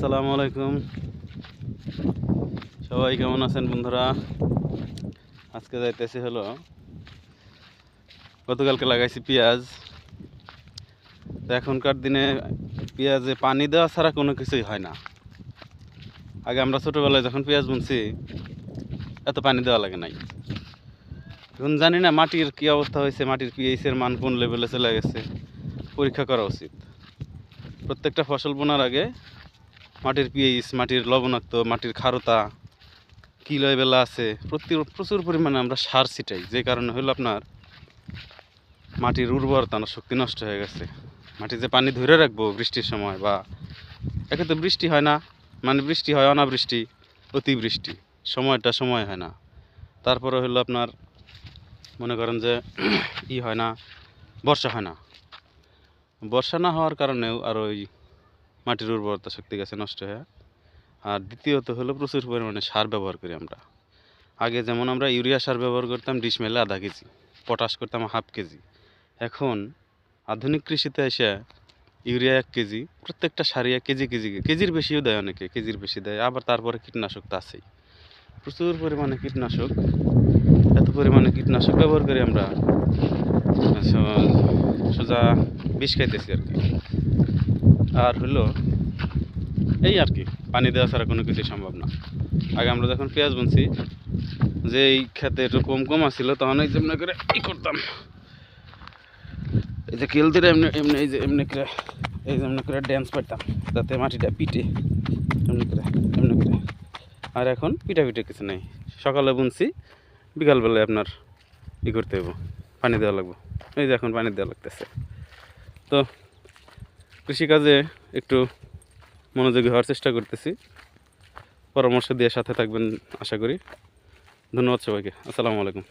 আসসালামু আলাইকুম। সবাই কেমন আছেন বন্ধুরা? আজকে যাইতেছি হলো, গতকালকে লাগাইছি পেঁয়াজ। তো এখনকার দিনে পেঁয়াজে পানি দেওয়া ছাড়া কোনো কিছুই হয় না। আগে আমরা ছোটোবেলায় যখন পেঁয়াজ বুনছি এত পানি দেওয়া লাগে নাই। এখন জানি না মাটির কী অবস্থা হয়েছে, মাটির পিএইচের মান কোন লেভেলে চলে গেছে, পরীক্ষা করা উচিত। প্রত্যেকটা ফসল বোনার আগে মাটির পিএইচ, মাটির লবণাক্ত, মাটির ক্ষারতা কী লেভেলে আছে প্রচুর পরিমাণে আমরা সার ছিটাই, যে কারণে হলো আপনার মাটির উর্বরতা শক্তি নষ্ট হয়ে গেছে। মাটি যে পানি ধরে রাখবো বৃষ্টির সময়, বা একে তো বৃষ্টি হয় না, মানে বৃষ্টি হয় অনাবৃষ্টি, অতিবৃষ্টি, সময়টা সময় হয় না। তারপরে হলো আপনার মনে করেন যে হয় না, বর্ষা হয় না। বর্ষা না হওয়ার কারণেও আর ওই মাটির উর্বরতা শক্তি গেছে নষ্ট হয়ে। আর দ্বিতীয়ত হলো প্রচুর পরিমাণে সার ব্যবহার করি আমরা। আগে যেমন আমরা ইউরিয়া সার ব্যবহার করতাম ডিসমেলে আধা কেজি, পটাশ করতাম হাফ কেজি। এখন আধুনিক কৃষিতে এসে ইউরিয়া 1 কেজি, প্রত্যেকটা সারিয়া কেজির বেশিও দেয়, অনেকে কেজির বেশি দেয়। আবার তারপরে কীটনাশক তো আছেই, প্রচুর পরিমাণে কীটনাশক। এত পরিমাণে কীটনাশক ব্যবহার করি আমরা, সোজা বিষ খাইতেছি আর কি। আর হলো এই আর কি, পানি দেওয়া ছাড়া কোনো কিছুই সম্ভব না। আগে আমরা যখন পেঁয়াজ বুনছি, যে এই খেতে একটু কম আসছিল, তখন এই যেমন করে করতাম, এই যে কেল দিয়ে এমনি এমনি এই যে এমনি করে ড্যান্স পাইতাম, যাতে মাটিটা পিটে এমনি করে। আর এখন পিটাপিটে কিছু নেই। সকালে বুনছি, বিকালবেলায় আপনার করতে হইব, পানি দেওয়া লাগবে। এই যে এখন পানি দেওয়া লাগতেছে। তো কৃষিকাজে একটু মনোযোগী হওয়ার চেষ্টা করতেছি। পরামর্শ দিয়ে সাথে থাকবেন আশা করি। ধন্যবাদ সবাইকে। আসসালামু আলাইকুম।